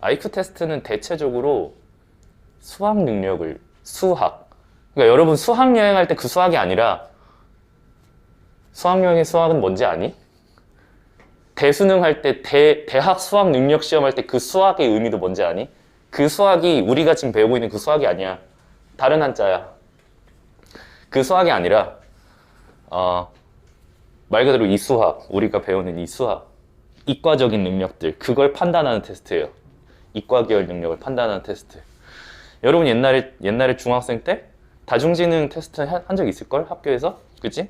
IQ 테스트는 대체적으로 수학 능력을, 그러니까 여러분 수학 여행할 때 그 수학이 아니라 수학 여행의 수학은 뭔지 아니? 대수능 할 때 대학 수학 능력 시험 할 때 그 수학의 의미도 뭔지 아니? 그 수학이 우리가 지금 배우고 있는 그 수학이 아니야. 다른 한자야. 그 수학이 아니라 말 그대로 이 수학, 우리가 배우는 이 수학, 이과적인 능력들, 그걸 판단하는 테스트예요. 이과 계열 능력을 판단하는 테스트. 여러분 옛날에 중학생 때 다중지능 테스트 한 적 있을걸? 학교에서? 그치?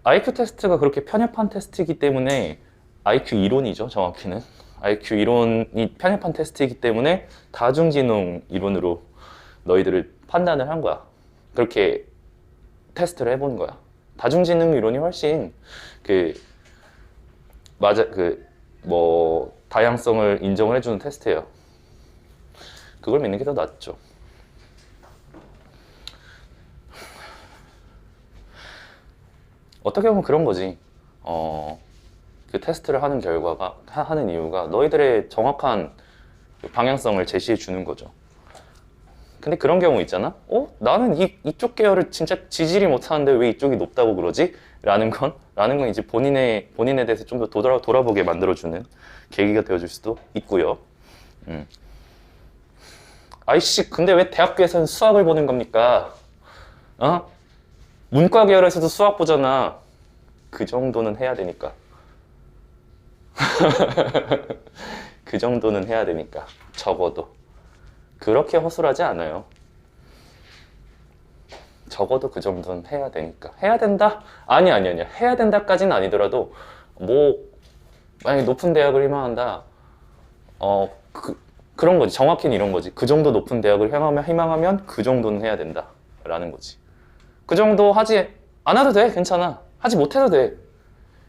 IQ 테스트가 그렇게 편협한 테스트이기 때문에 IQ 이론이죠, 정확히는. IQ 이론이 편협한 테스트이기 때문에 다중지능 이론으로 너희들을 판단을 한 거야. 그렇게 테스트를 해보는 거야. 다중지능 이론이 훨씬 다양성을 인정을 해주는 테스트예요. 그걸 믿는 게 더 낫죠. 어떻게 보면 그런 거지. 그 테스트를 하는 하는 이유가 너희들의 정확한 방향성을 제시해 주는 거죠. 근데 그런 경우 있잖아? 나는 이쪽 계열을 진짜 지질이 못하는데 왜 이쪽이 높다고 그러지? 라는 건 이제 본인에 대해서 좀 더 돌아보게 만들어주는 계기가 되어줄 수도 있고요. 아이씨, 근데 왜 대학교에서는 수학을 보는 겁니까? 문과 계열에서도 수학 보잖아. 그 정도는 해야 되니까. 그 정도는 해야 되니까. 적어도. 그렇게 허술하지 않아요. 적어도 그 정도는 해야 되니까. 해야 된다? 아니. 해야 된다까지는 아니더라도 만약에 높은 대학을 희망한다. 그런 거지. 정확히는 이런 거지. 그 정도 높은 대학을 희망하면 그 정도는 해야 된다. 라는 거지. 그 정도 하지 않아도 돼. 괜찮아. 하지 못해도 돼.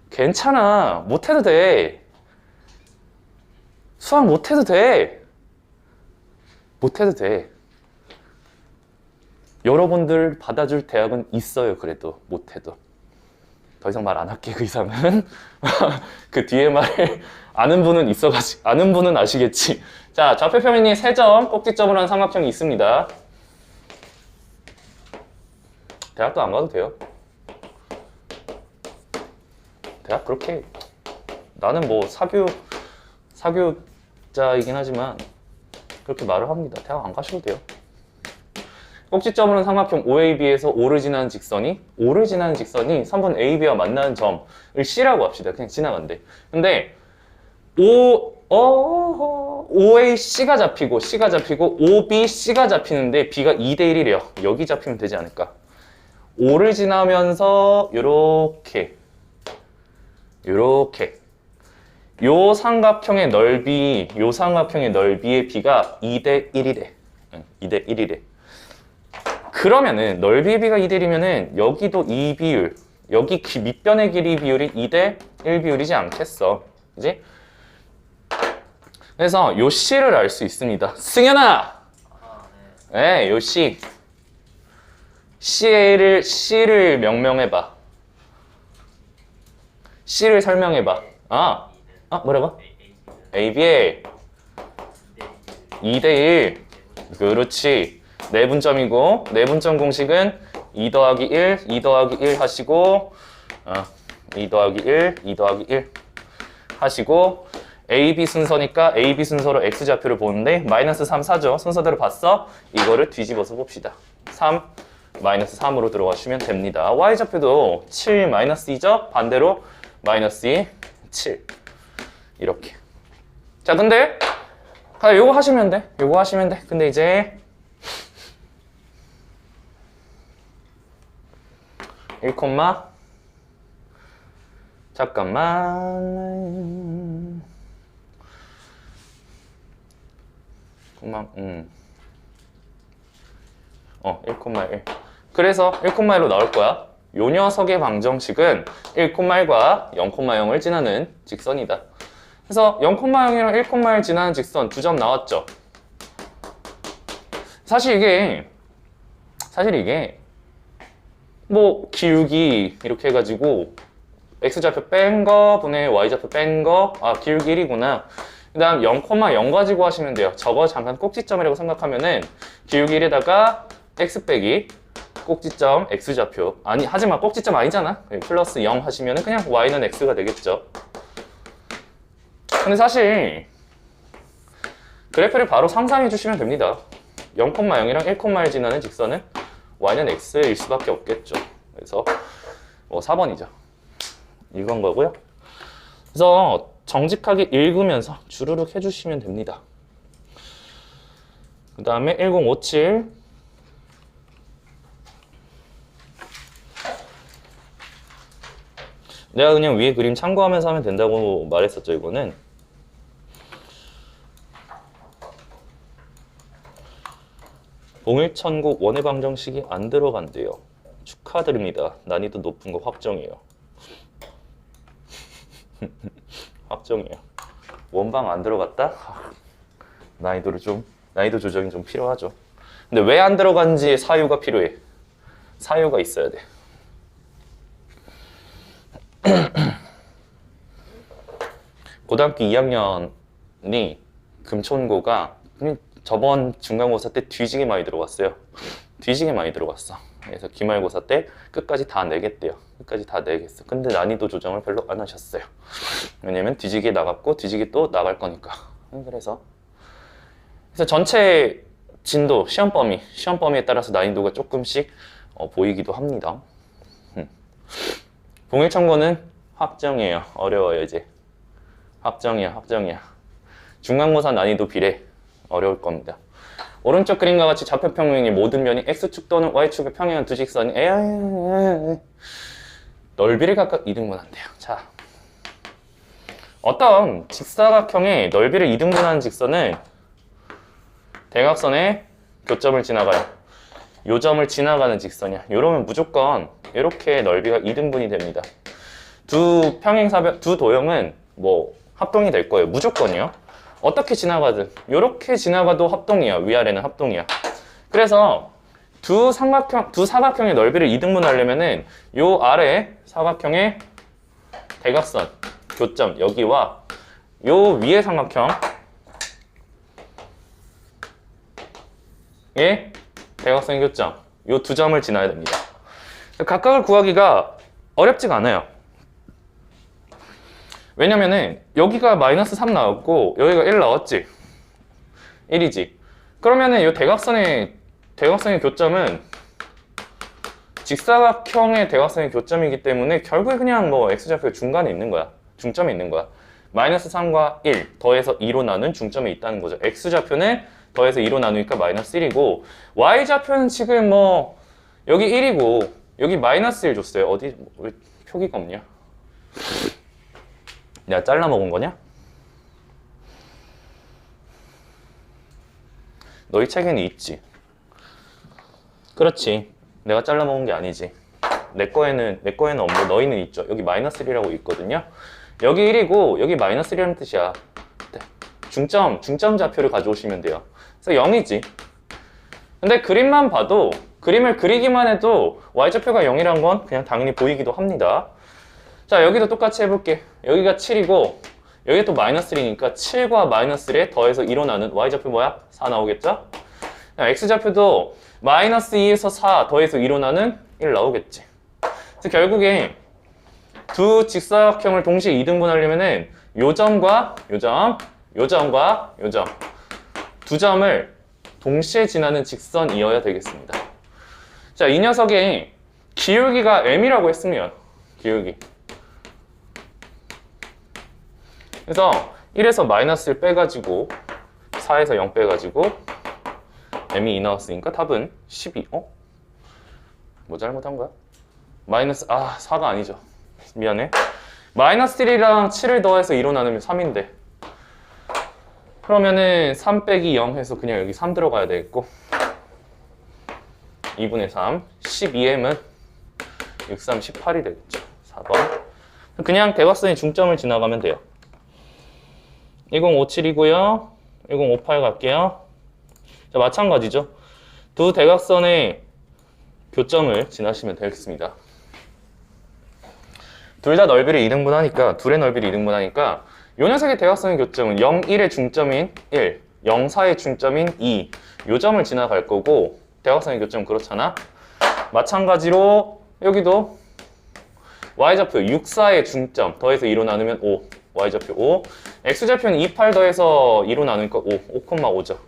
괜찮아. 못해도 돼. 수학 못해도 돼. 못해도 돼. 여러분들 받아줄 대학은 있어요. 그래도 못해도. 더 이상 말 안 할게. 그 이상은. 그 뒤에 말을 아는 분은 아시겠지. 자, 좌표 평면이 3점, 꼭지점으로 한 삼각형이 있습니다. 대학도 안 가도 돼요. 대학 그렇게 나는 사교자이긴 하지만 그렇게 말을 합니다. 대학 안 가셔도 돼요. 꼭지점으로는 삼각형 OAB에서 O를 지나는 직선이 3번 AB와 만나는 점을 C라고 합시다. 그냥 지나간대. 근데 OAC가 잡히고 C가 잡히고 OBC가 잡히는데 B가 2대1이래요. 여기 잡히면 되지 않을까? O를 지나면서 요렇게 요 삼각형의 넓이의 B가 2대1이래. 2대1이래. 그러면은 넓이의 B가 2대1이면은 여기도 이 비율, 여기 밑변의 길이 비율이 2대1 비율이지 않겠어. 그지? 그래서 요 C를 알 수 있습니다. 승현아! 네, 요 C. C를 명명해봐. C를 설명해봐. 뭐라고? AB에 2대1. 그렇지. 내분점이고, 내분점 공식은 2 더하기 1, 2 더하기 1 하시고, 2 더하기 1, 2 더하기 1 하시고, AB 순서니까 AB 순서로 X좌표를 보는데, 마이너스 3 사죠. 순서대로 봤어? 이거를 뒤집어서 봅시다. 3, 마이너스 3으로 들어가시면 됩니다. Y좌표도 7, 마이너스 2죠? 반대로 마이너스 2, 7. 이렇게. 자, 근데, 요거 하시면 돼. 근데 이제, 1, 잠깐만. 1,1. 그래서 1,1로 나올 거야. 요 녀석의 방정식은 1,1과 0,0을 지나는 직선이다. 그래서 0,0이랑 1,1 지나는 직선 2점 나왔죠. 사실 이게 기울기 이렇게 해가지고 X좌표 뺀 거 분의 Y좌표 뺀 거 기울기 1이구나. 그 다음 0,0 가지고 하시면 돼요. 저거 잠깐 꼭지점이라고 생각하면은 기울기 1에다가 x 빼기 꼭지점 x좌표. 아니, 하지만 꼭지점 아니잖아. 플러스 0 하시면은 그냥 y는 x가 되겠죠. 근데 사실 그래프를 바로 상상해 주시면 됩니다. 0,0이랑 1,1 지나는 직선은 y는 x일 수밖에 없겠죠. 그래서 4번이죠. 이건 거고요. 그래서 정직하게 읽으면서 주르륵 해주시면 됩니다. 그 다음에 1057 내가 그냥 위에 그림 참고하면서 하면 된다고 말했었죠. 이거는 봉일천국 원의 방정식이 안 들어간대요. 축하드립니다. 난이도 높은 거 확정이에요. 확정이에요. 원방 안 들어갔다? 난이도 조정이 좀 필요하죠. 근데 왜 안 들어간지 사유가 필요해. 사유가 있어야 돼. 고등학교 2학년이 금촌고가 저번 중간고사 때 뒤지게 많이 들어갔어요. 뒤지게 많이 들어갔어. 그래서 기말고사 때 끝까지 다 내겠대요. 끝까지 다 내겠어. 근데 난이도 조정을 별로 안 하셨어요. 왜냐면 뒤지게 나갔고 뒤지게 또 나갈 거니까. 그래서 전체 진도, 시험 범위에 따라서 난이도가 조금씩 보이기도 합니다. 봉일천고는 확정이에요. 어려워요 이제. 확정이야. 중간고사 난이도 비례 어려울 겁니다. 오른쪽 그림과 같이 좌표 평면이 모든 면이 x축 또는 y축의 평행한 두 직선이 넓이를 각각 2등분한대요. 자, 어떤 직사각형의 넓이를 2등분하는 직선은 대각선의 교점을 지나가요. 요 점을 지나가는 직선이야. 이러면 무조건 이렇게 넓이가 2등분이 됩니다. 두 평행사변, 두 도형은 합동이 될 거예요. 무조건이요. 어떻게 지나가든 이렇게 지나가도 합동이야. 위아래는 합동이야. 그래서 두 사각형의 넓이를 2등분 하려면은 요 아래 사각형의 대각선 교점 여기와 요 위의 삼각형의 대각선 교점 요 두 점을 지나야 됩니다. 각각을 구하기가 어렵지가 않아요. 왜냐면은 여기가 마이너스 3 나왔고 여기가 1 나왔지. 1이지. 그러면은 이 대각선의 교점은 직사각형의 대각선의 교점이기 때문에 결국에 그냥 x좌표 중간에 있는 거야. 중점에 있는 거야. 마이너스 3과 1 더해서 2로 나눈 중점에 있다는 거죠. x좌표는 더해서 2로 나누니까 마이너스 1이고 y좌표는 지금 여기 1이고 여기 마이너스 1 줬어요. 어디 왜 표기가 없냐? 내가 잘라 먹은 거냐? 너희 책에는 있지. 그렇지. 내가 잘라 먹은 게 아니지. 내 거에는 없고 너희는 있죠. 여기 마이너스 1이라고 있거든요. 여기 1이고 여기 마이너스 1이라는 뜻이야. 중점 좌표를 가져오시면 돼요. 그래서 0이지. 근데 그림만 봐도 그림을 그리기만 해도 y좌표가 0이란 건 그냥 당연히 보이기도 합니다. 자, 여기도 똑같이 해볼게. 여기가 7이고 여기 또 마이너스 1이니까 7과 마이너스 1에 더해서 2로 나눈 y좌표 뭐야? 4 나오겠죠? x좌표도 마이너스 2에서 4 더해서 2로 나눈 1 나오겠지. 그래서 결국에 두 직사각형을 동시에 2등분 하려면은 요 점과 요 점, 요 점과 요 점 두 점을 동시에 지나는 직선이어야 되겠습니다. 자, 이 녀석의 기울기가 m이라고 했으면 기울기 그래서 1에서 마이너스 1 빼가지고 4에서 0 빼가지고 m이 2 나왔으니까 답은 12. 뭐 잘못한 거야? 마이너스 4가 아니죠. 미안해. 마이너스 1이랑 7을 더해서 2로 나누면 3인데 그러면은 3 빼기 0 해서 그냥 여기 3 들어가야 되겠고 2분의 3 12m은 6, 3, 18이 되겠죠. 4번 그냥 대각선의 중점을 지나가면 돼요. 1057이고요. 1058 갈게요. 자, 마찬가지죠. 두 대각선의 교점을 지나시면 되겠습니다. 둘 다 넓이를 2등분하니까 둘의 넓이를 2등분하니까 요 녀석의 대각선의 교점은 0, 1의 중점인 1, 0, 4의 중점인 2. 요 점을 지나갈 거고 대각선의 교점은 그렇잖아. 마찬가지로 여기도 y좌표 6, 4의 중점 더해서 2로 나누면 5. y좌표 5. x좌표는 2, 8 더해서 2로 나누니까 5. 5,5죠.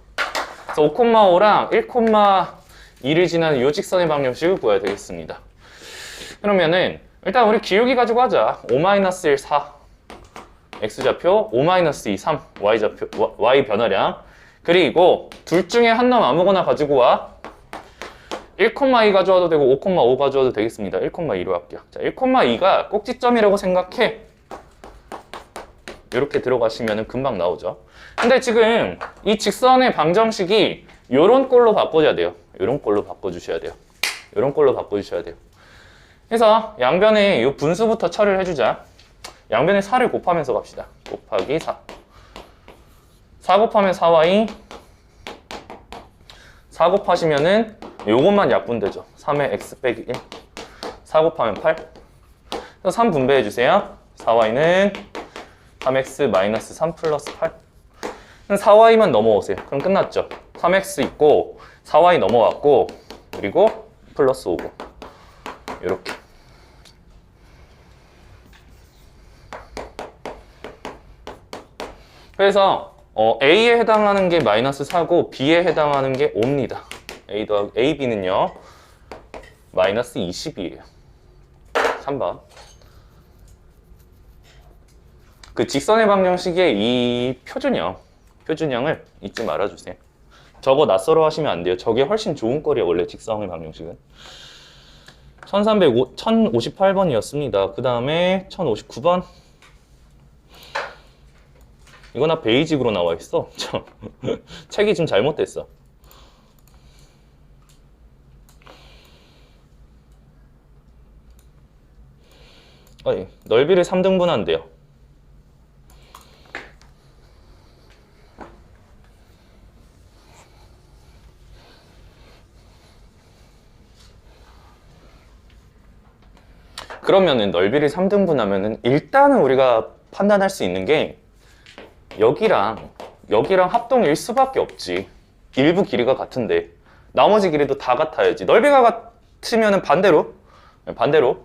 그래서 5,5랑 1,2를 지나는 요 직선의 방정식을 구해야 되겠습니다. 그러면은 일단 우리 기울기 가지고 하자. 5-1, 4. x좌표, 5-2, 3. y좌표, y 변화량. 그리고 둘 중에 한 놈 아무거나 가지고 와. 1,2 가져와도 되고 5,5 가져와도 되겠습니다. 1,2로 할게요. 자, 1,2가 꼭지점이라고 생각해. 이렇게 들어가시면 금방 나오죠. 근데 지금 이 직선의 방정식이 요런 꼴로 바꿔줘야 돼요. 요런 꼴로 바꿔주셔야 돼요. 요런 꼴로 바꿔주셔야 돼요. 그래서 양변에 이 분수부터 처리를 해주자. 양변에 4를 곱하면서 갑시다. 곱하기 4. 4 곱하면 4y. 4 곱하시면은 요것만 약분되죠. 3의 x 빼기 1. 4 곱하면 8. 그래서 3 분배해주세요. 4y는 3x 마이너스 3 플러스 8. 4y만 넘어오세요. 그럼 끝났죠. 3x 있고 4y 넘어왔고 그리고 플러스 5고 이렇게. 그래서 A에 해당하는 게 마이너스 4고 B에 해당하는 게 5입니다. A 더하기 A, B는요 마이너스 20이에요. 3번. 그 직선의 방정식의 이 표준형을 잊지 말아주세요. 저거 낯설어 하시면 안 돼요. 저게 훨씬 좋은 거리에요. 원래 직선의 방정식은. 1058번이었습니다. 그 다음에 1059번. 이거 나 베이직으로 나와 있어. 책이 좀 잘못됐어. 넓이를 3등분한대요. 그러면은 넓이를 3등분하면은 일단은 우리가 판단할 수 있는 게 여기랑 합동일 수밖에 없지. 일부 길이가 같은데 나머지 길이도 다 같아야지. 넓이가 같으면은 반대로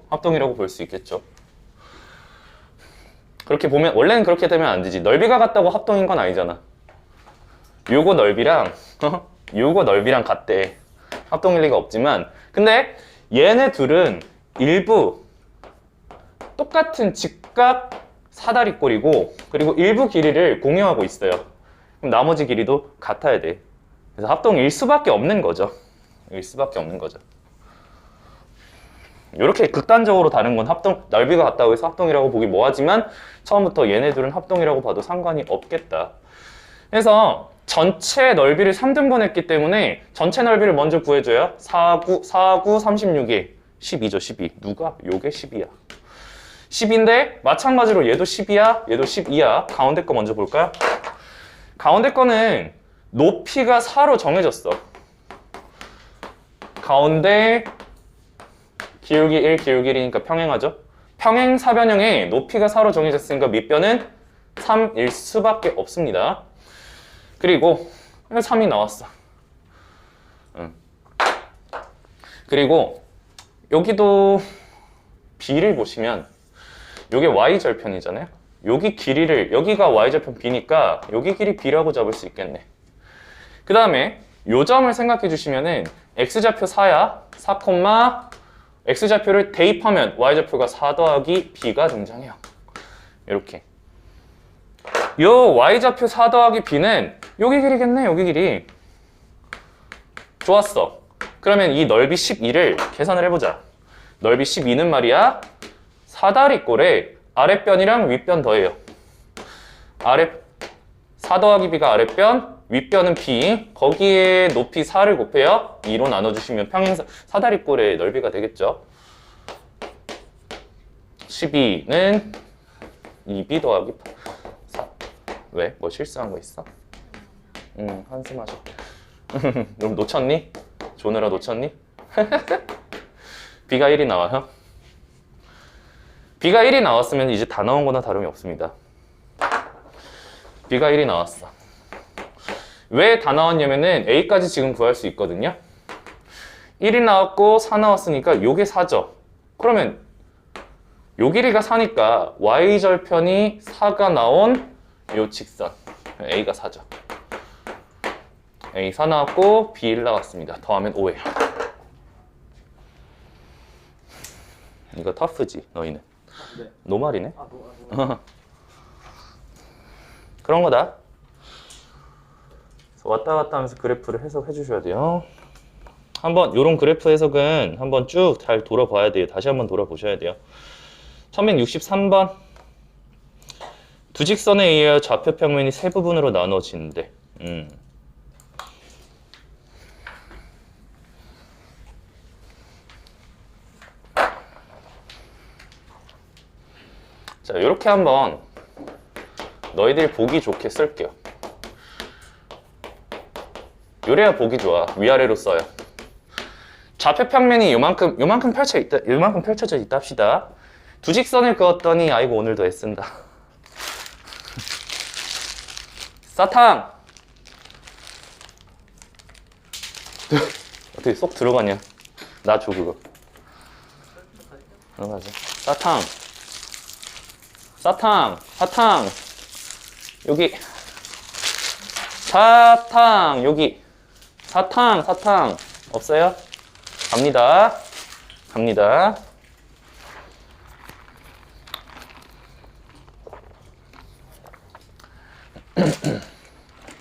합동이라고 볼 수 있겠죠. 그렇게 보면 원래는 그렇게 되면 안 되지. 넓이가 같다고 합동인 건 아니잖아. 요거 넓이랑 요거 넓이랑 같대. 합동일 리가 없지만 근데 얘네 둘은 일부 똑같은 직각 사다리꼴이고 그리고 일부 길이를 공유하고 있어요. 그럼 나머지 길이도 같아야 돼. 그래서 합동일 수밖에 없는 거죠. 이렇게 극단적으로 다른 건 넓이가 같다고 해서 합동이라고 보기 뭐하지만 처음부터 얘네들은 합동이라고 봐도 상관이 없겠다. 그래서 전체 넓이를 3등분 했기 때문에 전체 넓이를 먼저 구해줘요. 4, 9, 36이 12죠. 12. 누가? 요게 10이야. 10인데 마찬가지로 얘도 10이야. 얘도 12야. 가운데 거 먼저 볼까요? 가운데 거는 높이가 4로 정해졌어. 가운데 기울기 1, 기울기 1이니까 평행하죠? 평행 사변형에 높이가 4로 정해졌으니까 밑변은 3일 수밖에 없습니다. 그리고 3이 나왔어. 그리고 여기도 B를 보시면 요게 Y절편이잖아요. 여기 길이를 여기가 Y절편 B니까 여기 길이 B라고 잡을 수 있겠네. 그 다음에 요 점을 생각해 주시면은 X좌표 4야. 4, X좌표를 대입하면 Y좌표가 4 더하기 B가 등장해요. 이렇게. 요 Y좌표 4 더하기 B는 여기 길이겠네. 여기 길이. 좋았어. 그러면 이 넓이 12를 계산을 해보자. 넓이 12는 말이야. 사다리꼴에 아랫변이랑 윗변 더해요. 4 더하기 B가 아랫변, 윗변은 B. 거기에 높이 4를 곱해요. 2로 나눠주시면 평행 사다리꼴의 넓이가 되겠죠. 12는 2B 더하기 4. 왜? 뭐 실수한 거 있어? 한숨 하셔. 그럼 놓쳤니? 조느라 놓쳤니? B가 1이 나와요. B가 1이 나왔으면 이제 다 나온 거나 다름이 없습니다. B가 1이 나왔어. 왜 다 나왔냐면은 A까지 지금 구할 수 있거든요. 1이 나왔고 4 나왔으니까 요게 4죠. 그러면 요 길이가 4니까 Y절편이 4가 나온 요 직선 A가 4죠. A 4 나왔고 B 1 나왔습니다. 더하면 5예요. 이거 터프지 너희는. 네. 노말이네. 노말. 그런 거다. 왔다 갔다 하면서 그래프를 해석해 주셔야 돼요. 한번 요런 그래프 해석은 한번 쭉 잘 돌아봐야 돼요. 다시 한번 돌아보셔야 돼요. 1163번. 두 직선에 의하여 좌표 평면이 세 부분으로 나눠지는데 자, 이렇게 한번 너희들이 보기 좋게 쓸게요. 요래야 보기 좋아. 위아래로 써요. 좌표 평면이 요만큼 펼쳐져 있다 합시다. 두 직선을 그었더니 아이고 오늘도 애쓴다. 사탕! 어떻게 쏙 들어가냐? 나 줘 그거. 들어가자. 사탕 여기 사탕 여기 사탕 없어요? 갑니다.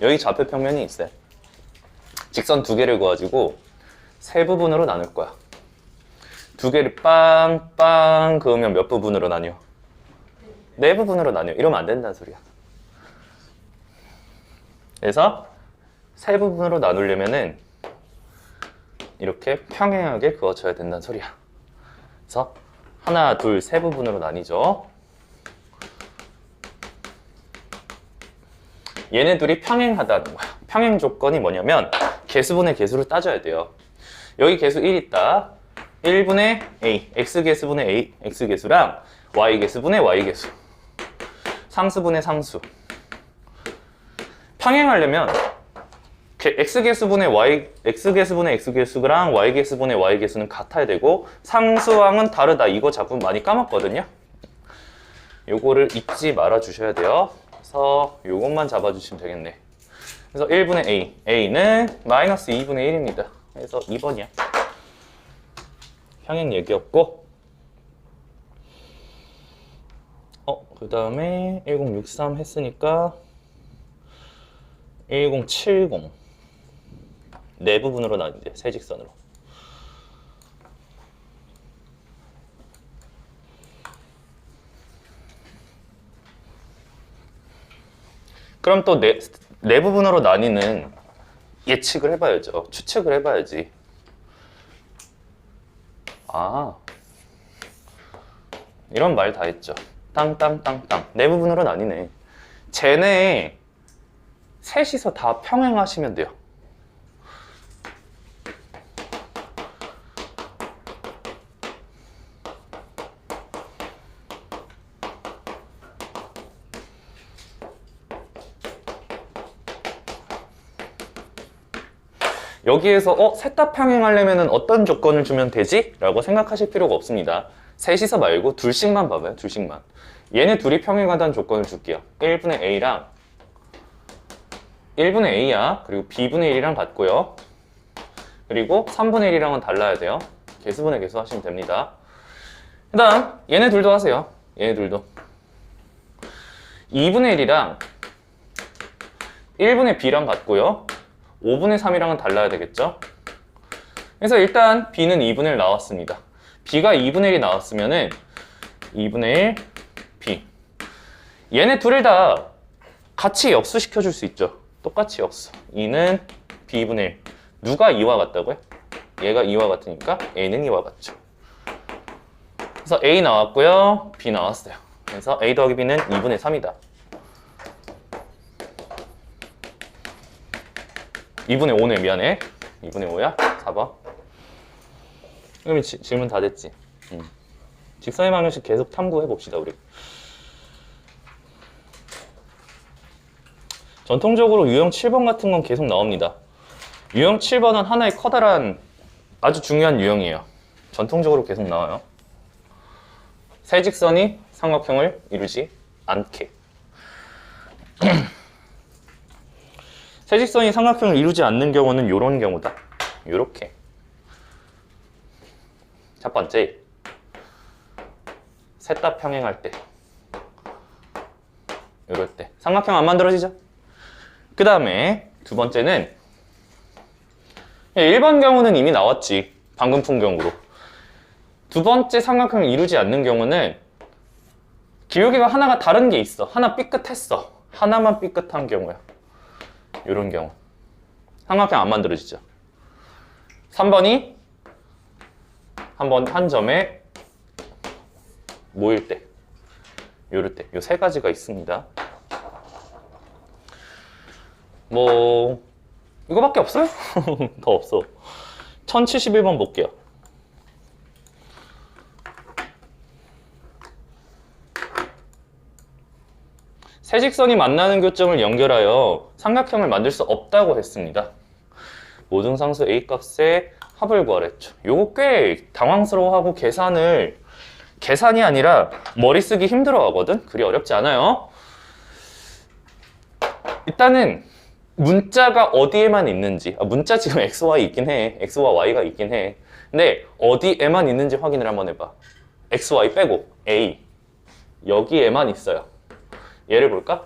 여기 좌표 평면이 있어요. 직선 두 개를 그어가지고 세 부분으로 나눌 거야. 두 개를 빵빵 그으면 몇 부분으로 나뉘어? 네 부분으로 나뉘어. 이러면 안 된다는 소리야. 그래서 세 부분으로 나누려면은 이렇게 평행하게 그어줘야 된다는 소리야. 그래서 하나, 둘, 세 부분으로 나뉘죠. 얘네 둘이 평행하다는 거야. 평행 조건이 뭐냐면 개수분의 개수를 따져야 돼요. 여기 개수 1 있다. 1분의 A, X개수분의 A, X개수랑 Y개수분의 Y개수, 상수분의 상수. 평행하려면 X개수분의 X개수랑 Y개수분의 Y개수는 같아야 되고 상수항은 다르다. 이거 자꾸 많이 까먹거든요. 요거를 잊지 말아 주셔야 돼요. 그래서 요것만 잡아주시면 되겠네. 그래서 1분의 A, A는 마이너스 2분의 1입니다. 그래서 2번이야. 평행 얘기였고, 그 다음에 1063 했으니까 1070 네 부분으로 나뉜대. 세 직선으로. 그럼 또 네 부분으로 나뉘는 예측을 해봐야죠. 추측을 해봐야지. 아, 이런 말 다 했죠. 땅땅땅땅 네 부분으로 나뉘네. 쟤네 셋이서 다 평행하시면 돼요. 여기에서 셋 다 평행하려면 어떤 조건을 주면 되지? 라고 생각하실 필요가 없습니다. 셋이서 말고 둘씩만 봐봐요. 둘씩만. 얘네 둘이 평행하다는 조건을 줄게요. 1분의 A랑 1분의 A야. 그리고 B분의 1이랑 같고요. 그리고 3분의 1이랑은 달라야 돼요. 개수분의 개수 하시면 됩니다. 그 다음 얘네 둘도 하세요. 얘네 둘도 2분의 1이랑 1분의 B랑 같고요. 5분의 3이랑은 달라야 되겠죠? 그래서 일단 B는 2분의 1 나왔습니다. B가 2분의 1이 나왔으면은 2분의 1 B. 얘네 둘을 다 같이 역수시켜줄 수 있죠. 똑같이 역수. 2는 B분의 1. 누가 2와 같다고요? 얘가 2와 같으니까 A는 2와 같죠. 그래서 A 나왔고요. B 나왔어요. 그래서 A 더하기 B는 2분의 3이다. 2분의 5네. 미안해. 2분의 5야? 4번. 그럼 질문 다 됐지? 직선의 방정식 계속 탐구해 봅시다 우리. 전통적으로 유형 7번 같은 건 계속 나옵니다. 유형 7번은 하나의 커다란 아주 중요한 유형이에요. 전통적으로 계속 나와요. 세 직선이 삼각형을 이루지 않게. 세 직선이 삼각형을 이루지 않는 경우는 이런 경우다. 요렇게. 첫 번째, 셋 다 평행할 때, 요럴 때 삼각형 안 만들어지죠? 그 다음에 두 번째는 1번 경우는 이미 나왔지. 방금 푼 경우로. 두 번째 삼각형을 이루지 않는 경우는 기울기가 하나가 다른 게 있어. 하나 삐끗했어. 하나만 삐끗한 경우야. 요런 경우. 삼각형 안 만들어지죠. 3번이 한 점에 모일 때. 요럴 때. 요 세 가지가 있습니다. 뭐 이거밖에 없어요? 더 없어. 1071번 볼게요. 세 직선이 만나는 교점을 연결하여 삼각형을 만들 수 없다고 했습니다. 모든 상수 A 값의 합을 구하랬죠. 요거 꽤 당황스러워하고 계산이 아니라 머리 쓰기 힘들어 하거든? 그리 어렵지 않아요. 일단은 문자가 어디에만 있는지, 문자 지금 XY 있긴 해. X와 Y가 있긴 해. 근데 어디에만 있는지 확인을 한번 해봐. XY 빼고 A 여기에만 있어요. 얘를 볼까?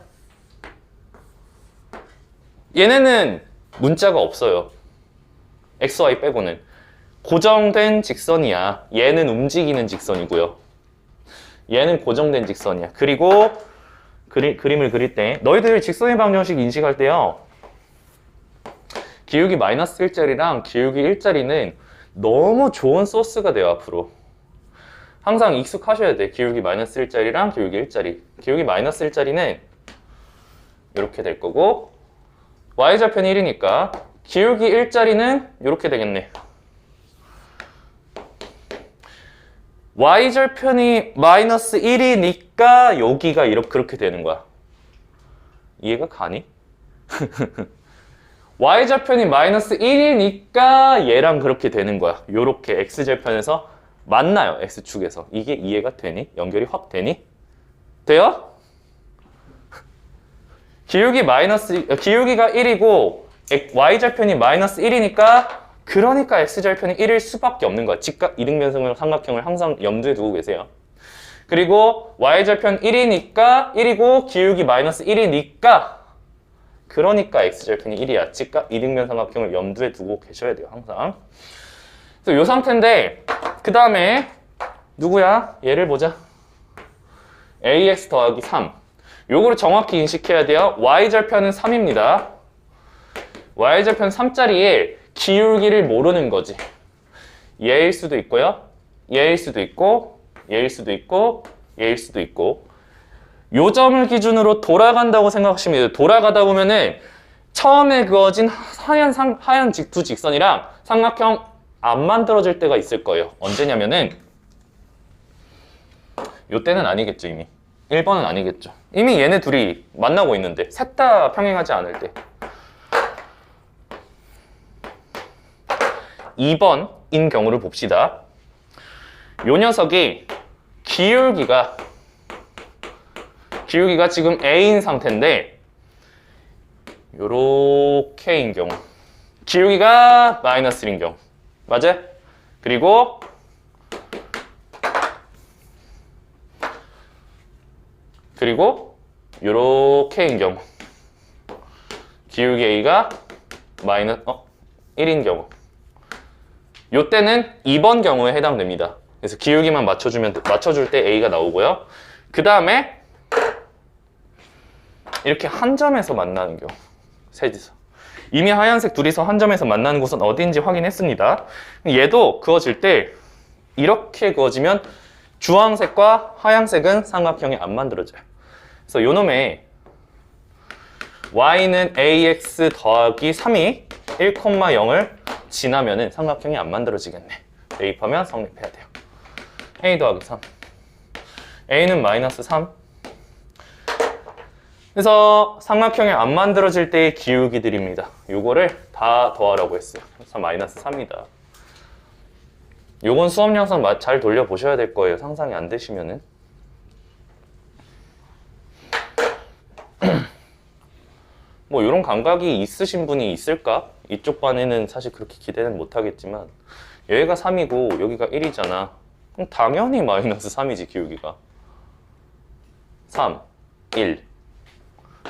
얘네는 문자가 없어요. XY 빼고는 고정된 직선이야. 얘는 움직이는 직선이고요. 얘는 고정된 직선이야. 그리고 그림을 그릴 때 너희들 직선의 방정식 인식할 때요, 기울기 마이너스 1짜리랑 기울기 1짜리는 너무 좋은 소스가 돼요. 앞으로 항상 익숙하셔야 돼. 기울기 마이너스 1짜리랑 기울기 1짜리. 기울기 마이너스 1짜리는 이렇게 될 거고, y절편이 1이니까 기울기 1짜리는 이렇게 되겠네. y절편이 마이너스 1이니까 여기가 그렇게 되는 거야. 이해가 가니? y절편이 마이너스 1이니까 얘랑 그렇게 되는 거야. 요렇게 x절편에서 만나요. x축에서. 이게 이해가 되니? 연결이 확 되니? 돼요? 기울기가 1이고 y절편이 마이너스 1이니까, 그러니까 x절편이 1일 수밖에 없는 거야. 직각 이등변성 삼각형을 항상 염두에 두고 계세요. 그리고 y절편 1이니까 1이고 기울기 마이너스 1이니까, 그러니까 x절편이 1이야. 직각 이등변 삼각형을 염두에 두고 계셔야 돼요. 항상. 그래서 요 상태인데, 그 다음에 누구야? 얘를 보자. ax 더하기 3. 요거를 정확히 인식해야 돼요. y절편은 3입니다. y절편 3짜리에 기울기를 모르는 거지. 얘일 수도 있고요. 얘일 수도 있고, 얘일 수도 있고, 얘일 수도 있고. 요 점을 기준으로 돌아간다고 생각하시면 돼요. 돌아가다 보면은 처음에 그어진 하얀 두 직선이랑 삼각형 안 만들어질 때가 있을 거예요. 언제냐면은 요 때는 아니겠죠. 이미 1번은 아니겠죠. 이미 얘네 둘이 만나고 있는데, 셋 다 평행하지 않을 때. 2번인 경우를 봅시다. 요 녀석이 기울기가 지금 A인 상태인데, 요렇게인 경우, 기울기가 마이너스 1인 경우, 맞아? 그리고 요렇게인 경우, 기울기 A가 마이너스 1인 경우, 요 때는 2번 경우에 해당됩니다. 그래서 기울기만 맞춰줄 때 A가 나오고요. 그 다음에 이렇게 한 점에서 만나는 경우, 셋이서. 이미 하얀색 둘이서 한 점에서 만나는 곳은 어디인지 확인했습니다. 얘도 그어질 때 이렇게 그어지면 주황색과 하얀색은 삼각형이 안 만들어져요. 그래서 요놈의 y는 ax 더하기 3이 1,0을 지나면은 삼각형이 안 만들어지겠네. 대입하면 성립해야 돼요. a 더하기 3. a는 마이너스 3. 그래서 삼각형이 안 만들어질 때의 기울기들입니다. 요거를 다 더하라고 했어요. 그래서 마이너스 3이다. 요건 수업 영상 잘 돌려보셔야 될 거예요. 상상이 안 되시면은. 뭐 이런 감각이 있으신 분이 있을까? 이쪽 반에는 사실 그렇게 기대는 못하겠지만 여기가 3이고 여기가 1이잖아. 그럼 당연히 마이너스 3이지 기울기가. 3, 1.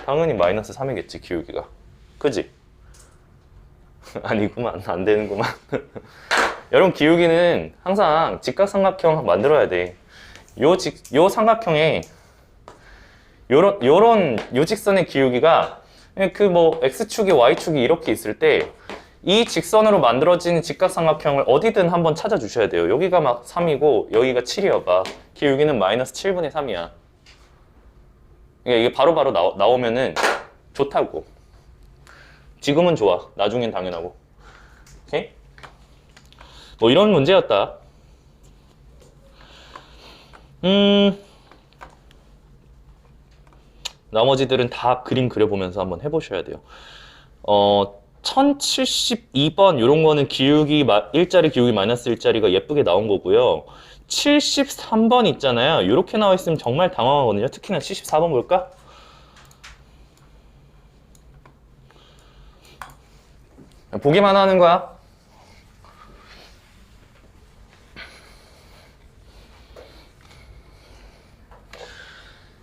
당연히 마이너스 3이겠지 기울기가. 그지? 아니구만. 안 되는구만. 여러분 기울기는 항상 직각삼각형 만들어야 돼. 요 삼각형에 요 직선의 기울기가 그 뭐 x축이 y축이 이렇게 있을 때 이 직선으로 만들어진 직각삼각형을 어디든 한번 찾아주셔야 돼요. 여기가 막 3이고 여기가 7이어봐. 기울기는 마이너스 7분의 3이야. 그러니까 이게 바로바로 나오면은 좋다고. 지금은 좋아. 나중엔 당연하고. 오케이? 뭐 이런 문제였다. 나머지들은 다 그림 그려보면서 한번 해보셔야 돼요. 1072번 이런 거는 기울기 일자리 기울기 마이너스 일자리가 예쁘게 나온 거고요. 73번 있잖아요. 이렇게 나와 있으면 정말 당황하거든요. 특히나 74번 볼까? 보기만 하는 거야.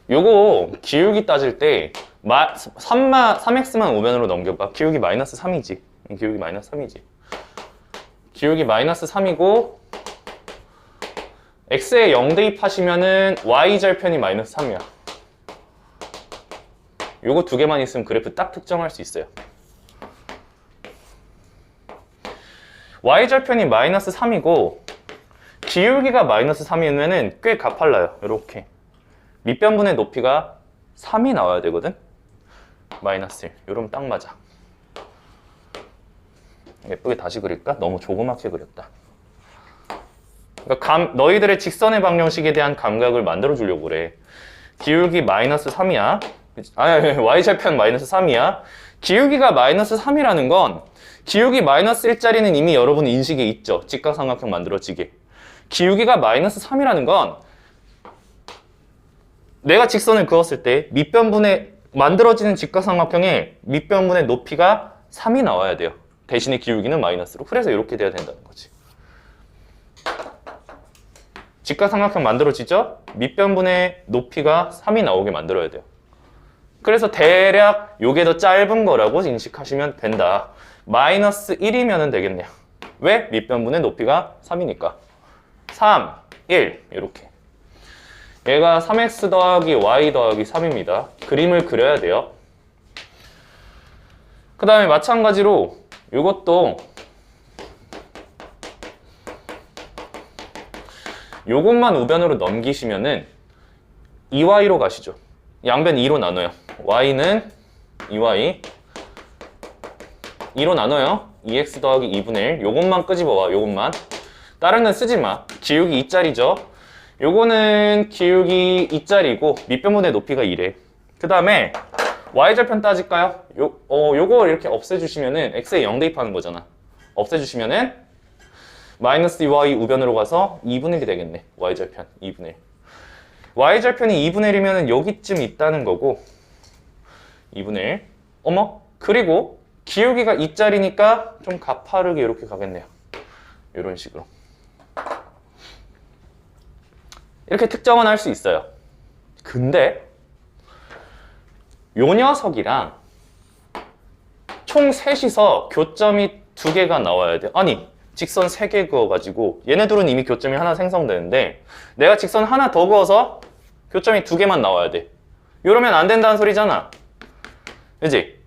요거 기울기 따질 때 3x만 우변으로 넘겨봐. 기울기 마이너스 3이지. 기울기 마이너스 3이지. 기울기 마이너스 3이고 x에 0 대입하시면은 y절편이 마이너스 3이야. 요거 두 개만 있으면 그래프 딱 특정할 수 있어요. y절편이 마이너스 3이고 기울기가 마이너스 3이면은 꽤 가팔라요. 요렇게 밑변분의 높이가 3이 나와야 되거든? 마이너스 1. 요러면 딱 맞아. 예쁘게 다시 그릴까? 너무 조그맣게 그렸다. 그러니까 너희들의 직선의 방정식에 대한 감각을 만들어 주려고 그래. 기울기 마이너스 3이야. y절편 마이너스 3이야. 기울기가 마이너스 3이라는 건 기울기 마이너스 1짜리는 이미 여러분 인식에 있죠. 직각삼각형 만들어지게. 기울기가 마이너스 3이라는 건 내가 직선을 그었을 때 밑변분의 만들어지는 직각삼각형의 밑변분의 높이가 3이 나와야 돼요. 대신에 기울기는 마이너스로. 그래서 이렇게 돼야 된다는 거지. 직각삼각형 만들어지죠? 밑변분의 높이가 3이 나오게 만들어야 돼요. 그래서 대략 요게 더 짧은 거라고 인식하시면 된다. 마이너스 1이면 되겠네요. 왜? 밑변분의 높이가 3이니까. 3, 1 이렇게. 얘가 3x 더하기 y 더하기 3입니다. 그림을 그려야 돼요. 그 다음에 마찬가지로 이것도 요것만 우변으로 넘기시면은 2y로 가시죠. 양변 2로 나눠요. y는 2y 2로 나눠요. 2x 더하기 2분의 1 요것만 끄집어와. 요것만. 다른 건 쓰지 마. 기울기 2짜리죠. 요거는 기울기 2짜리고 밑변분의 높이가 2래. 그 다음에 y절편 따질까요? 요거 이렇게 없애주시면은 x에 0 대입하는 거잖아. 없애주시면은 마이너스 2y 우변으로 가서 2분의 1이 되겠네. y절편 2분의 1. y절편이 2분의 1이면은 여기쯤 있다는 거고 2분의 1. 어머? 그리고 기울기가 2짜리니까 좀 가파르게 이렇게 가겠네요. 이런 식으로. 이렇게 특정은 할 수 있어요. 근데 요 녀석이랑 총 셋이서 교점이 2개가 나와야 돼. 아니 직선 3개 그어가지고 얘네들은 이미 교점이 하나 생성되는데 내가 직선 하나 더 그어서 교점이 2개만 나와야 돼. 이러면 안 된다는 소리잖아. 그치?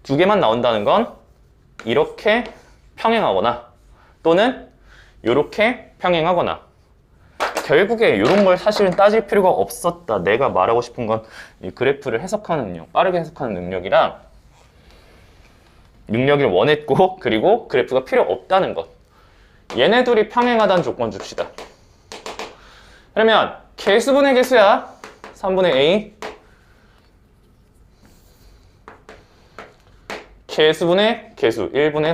2개만 나온다는 건 이렇게 평행하거나 또는 이렇게 평행하거나. 결국에 이런 걸 사실은 따질 필요가 없었다. 내가 말하고 싶은 건 이 그래프를 해석하는 능력, 빠르게 해석하는 능력이랑 능력을 원했고 그리고 그래프가 필요 없다는 것. 얘네 둘이 평행하다는 조건 줍시다. 그러면 개수분의 개수야. 3분의 a 개수분의 개수 1분의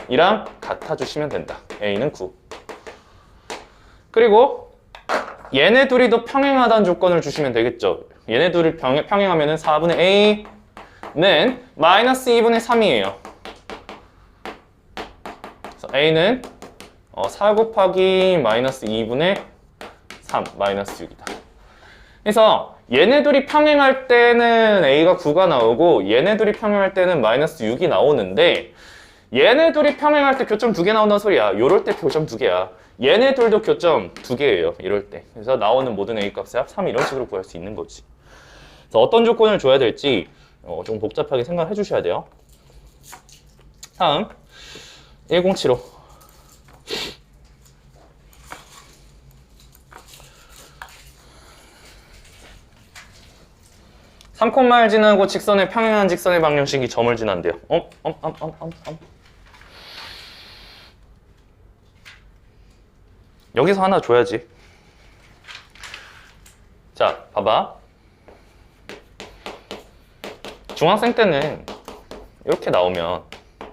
3이랑 같아주시면 된다. A는 9. 그리고 얘네 둘이 더 평행하다는 조건을 주시면 되겠죠. 얘네 둘이 평행하면 4분의 A는 마이너스 2분의 3이에요. 그래서 A는 4 곱하기 마이너스 2분의 3 마이너스 6이다. 그래서 얘네 둘이 평행할 때는 A가 9가 나오고 얘네 둘이 평행할 때는 마이너스 6이 나오는데 얘네 둘이 평행할 때 교점 2개 나온다는 소리야. 요럴 때 교점 2개야. 얘네 둘도 교점 2개예요. 이럴 때. 그래서 나오는 모든 A 값의 합 3 이런 식으로 구할 수 있는 거지. 그래서 어떤 조건을 줘야 될지 좀 복잡하게 생각해 주셔야 돼요. 다음 1075 3콤마를 지나고 직선의 평행한 직선의 방정식이 점을 지난대요. 여기서 하나 줘야지. 자, 봐봐. 중학생 때는 이렇게 나오면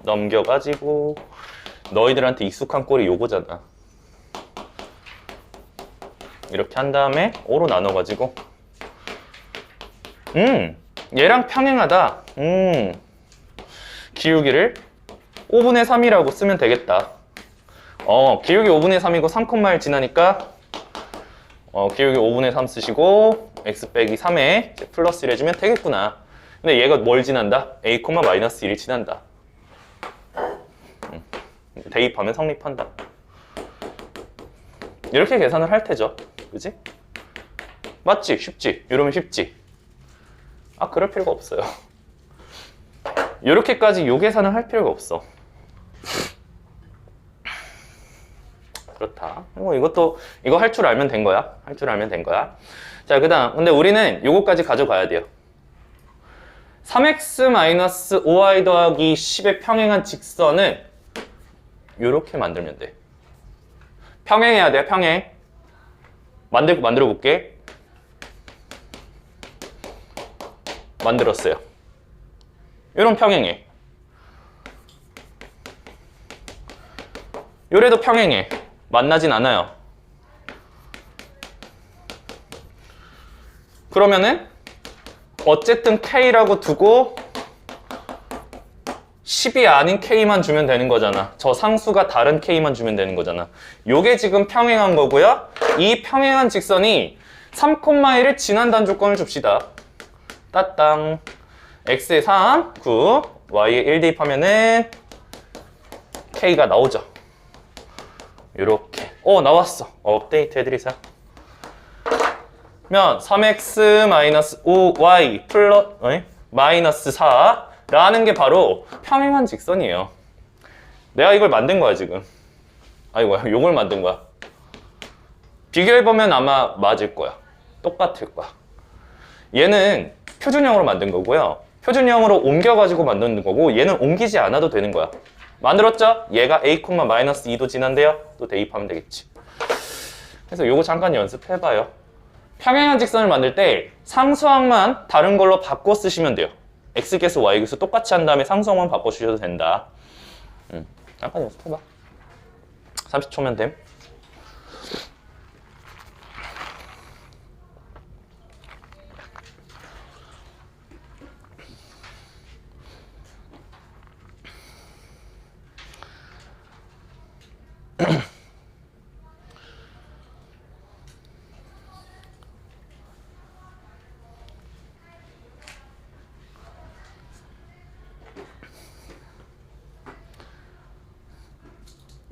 넘겨가지고 너희들한테 익숙한 꼴이 요거잖아. 이렇게 한 다음에 5로 나눠가지고 얘랑 평행하다. 기울기를 5분의 3이라고 쓰면 되겠다. 기울기 5분의 3이고 3콤마를 지나니까 기울기 5분의 3 쓰시고 x 빼기 3에 플러스 1 해주면 되겠구나. 근데 얘가 뭘 지난다? a, 마이너스 1이 지난다. 대입하면 성립한다. 이렇게 계산을 할 테죠. 그지? 맞지? 쉽지? 이러면 쉽지? 그럴 필요가 없어요. 이렇게까지 요 계산을 할 필요가 없어. 그렇다. 이거 할 줄 알면 된 거야. 할 줄 알면 된 거야. 자, 그 다음. 근데 우리는 요거까지 가져가야 돼요. 3x-5y 더하기 10의 평행한 직선은 요렇게 만들면 돼. 평행해야 돼, 평행. 만들어 볼게. 만들었어요. 요런 평행해. 요래도 평행해. 만나진 않아요. 그러면은 어쨌든 K라고 두고 10이 아닌 K만 주면 되는 거잖아. 저 상수가 다른 K만 주면 되는 거잖아. 요게 지금 평행한 거고요. 이 평행한 직선이 3,1을 지난다는 조건을 줍시다. 따땅. x에 3, 9, y에 1 대입하면은 K가 나오죠. 요렇게. 나왔어. 업데이트 해드리자. 면 3x-5y 마이너스 4라는 게 바로 평행한 직선이에요. 내가 이걸 만든 거야, 지금. 요걸 만든 거야. 비교해보면 아마 맞을 거야. 똑같을 거야. 얘는 표준형으로 만든 거고요. 표준형으로 옮겨가지고 만드는 거고, 얘는 옮기지 않아도 되는 거야. 만들었죠? 얘가 a, 마이너스 2도 지난데요? 또 대입하면 되겠지. 그래서 요거 잠깐 연습해봐요. 평행한 직선을 만들 때 상수항만 다른 걸로 바꿔 쓰시면 돼요. x개수, y개수 똑같이 한 다음에 상수항만 바꿔주셔도 된다. 잠깐 연습해봐. 30초면 됨.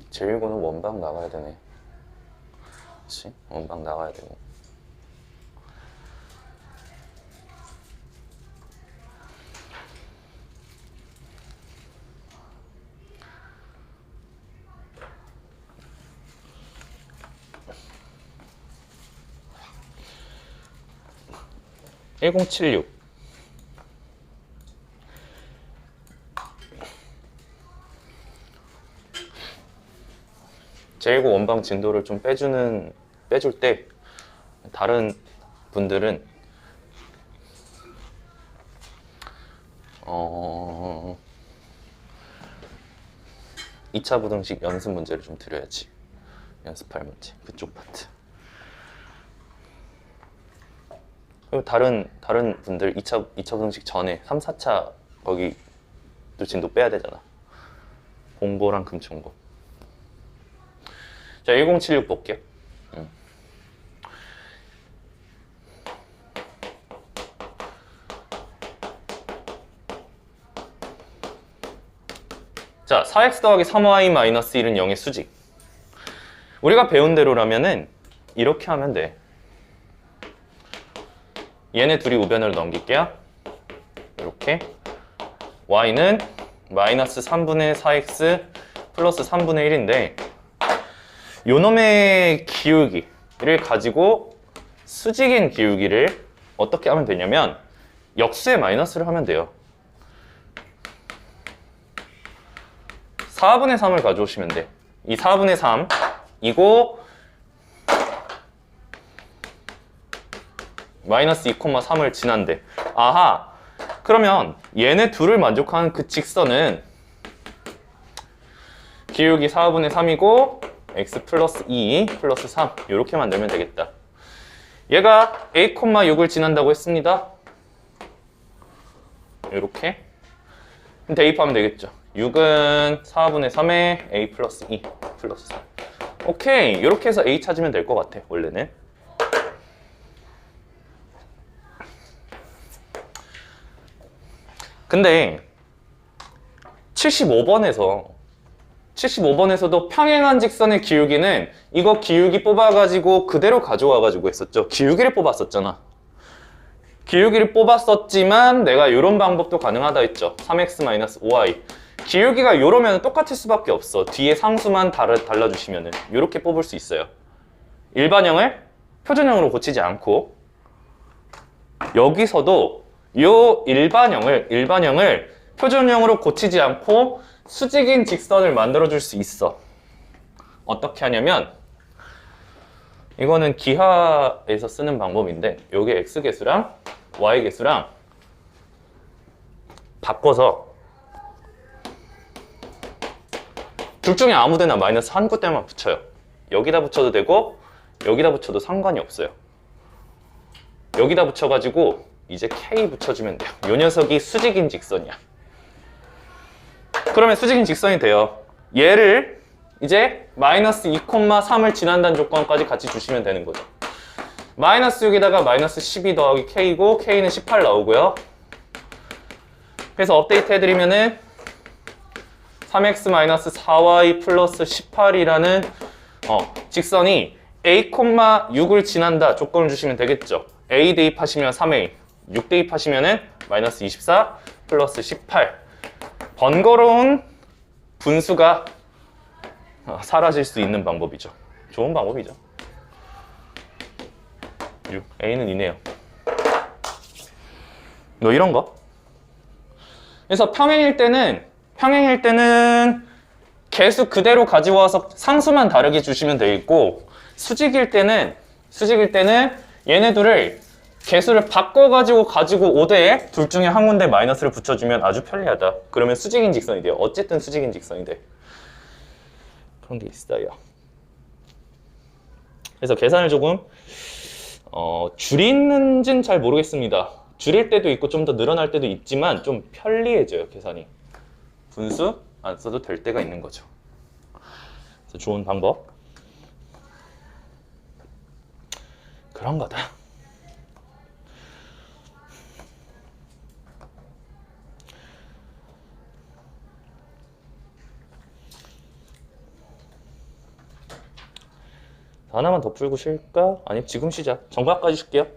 제1고는 원방 나가야 되네. 그치? 원방 나가야 되고. (1076) 제1고 원방 진도를 좀 빼줄 때 다른 분들은 2차 부등식 연습 문제를 좀 드려야지. 연습할 문제 그쪽 파트. 그리고 다른 분들 2차 부등식 전에 3, 4차 거기 또 진도 빼야 되잖아. 공고랑 금총고. 자, 1076 볼게요. 자, 4x 더하기 3y 마이너스 1은 0의 수직. 우리가 배운 대로라면은 이렇게 하면 돼. 얘네 둘이 우변으로 넘길게요. 이렇게. y는 마이너스 3분의 4x 플러스 3분의 1인데 요놈의 기울기를 가지고 수직인 기울기를 어떻게 하면 되냐면 역수의 마이너스를 하면 돼요. 4분의 3을 가져오시면 돼. 이 4분의 3 이거 마이너스 2,3을 지난대. 아하, 그러면 얘네 둘을 만족하는 그 직선은 기울기 4분의 3이고 x 플러스 2 플러스 3 이렇게 만들면 되겠다. 얘가 a, 6을 지난다고 했습니다. 이렇게 대입하면 되겠죠. 6은 4분의 3에 a 플러스 2 플러스 3. 오케이, 이렇게 해서 a 찾으면 될 것 같아. 원래는 근데 75번에서도 평행한 직선의 기울기는 이거 기울기 뽑아가지고 그대로 가져와가지고 했었죠. 기울기를 뽑았었잖아. 기울기를 뽑았었지만 내가 이런 방법도 가능하다 했죠. 3x-5y 기울기가 이러면 똑같을 수밖에 없어. 뒤에 상수만 달라주시면은 이렇게 뽑을 수 있어요. 일반형을 표준형으로 고치지 않고 여기서도 이 일반형을 표준형으로 고치지 않고 수직인 직선을 만들어줄 수 있어. 어떻게 하냐면 이거는 기하에서 쓰는 방법인데 요게 x계수랑 y계수랑 바꿔서 둘 중에 아무 데나 마이너스 한 군데만 붙여요. 여기다 붙여도 되고 여기다 붙여도 상관이 없어요. 여기다 붙여가지고 이제 k 붙여주면 돼요. 요 녀석이 수직인 직선이야. 그러면 수직인 직선이 돼요. 얘를 이제 마이너스 2,3을 지난다는 조건까지 같이 주시면 되는 거죠. 마이너스 6에다가 마이너스 12 더하기 k고 k는 18 나오고요. 그래서 업데이트 해드리면은 3x-4y 플러스 18이라는 직선이 a, 6을 지난다 조건을 주시면 되겠죠. a 대입하시면 3a, 6 대입하시면은 마이너스 24 플러스 18. 번거로운 분수가 사라질 수 있는 방법이죠. 좋은 방법이죠. 6, a는 이네요. 뭐 이런 거. 그래서 평행일 때는 개수 그대로 가져와서 상수만 다르게 주시면 되겠고 수직일 때는 얘네들을 개수를 바꿔가지고 가지고 5대에 둘 중에 한 군데 마이너스를 붙여주면 아주 편리하다. 그러면 수직인 직선이 돼요. 어쨌든 수직인 직선이 돼. 그런 게 있어요. 그래서 계산을 조금 줄이는지는 잘 모르겠습니다. 줄일 때도 있고 좀 더 늘어날 때도 있지만 좀 편리해져요. 계산이. 분수 안 써도 될 때가 있는 거죠. 그래서 좋은 방법. 그런 거다. 하나만 더 풀고 쉴까? 아니 지금 쉬자. 정각까지 쉴게요.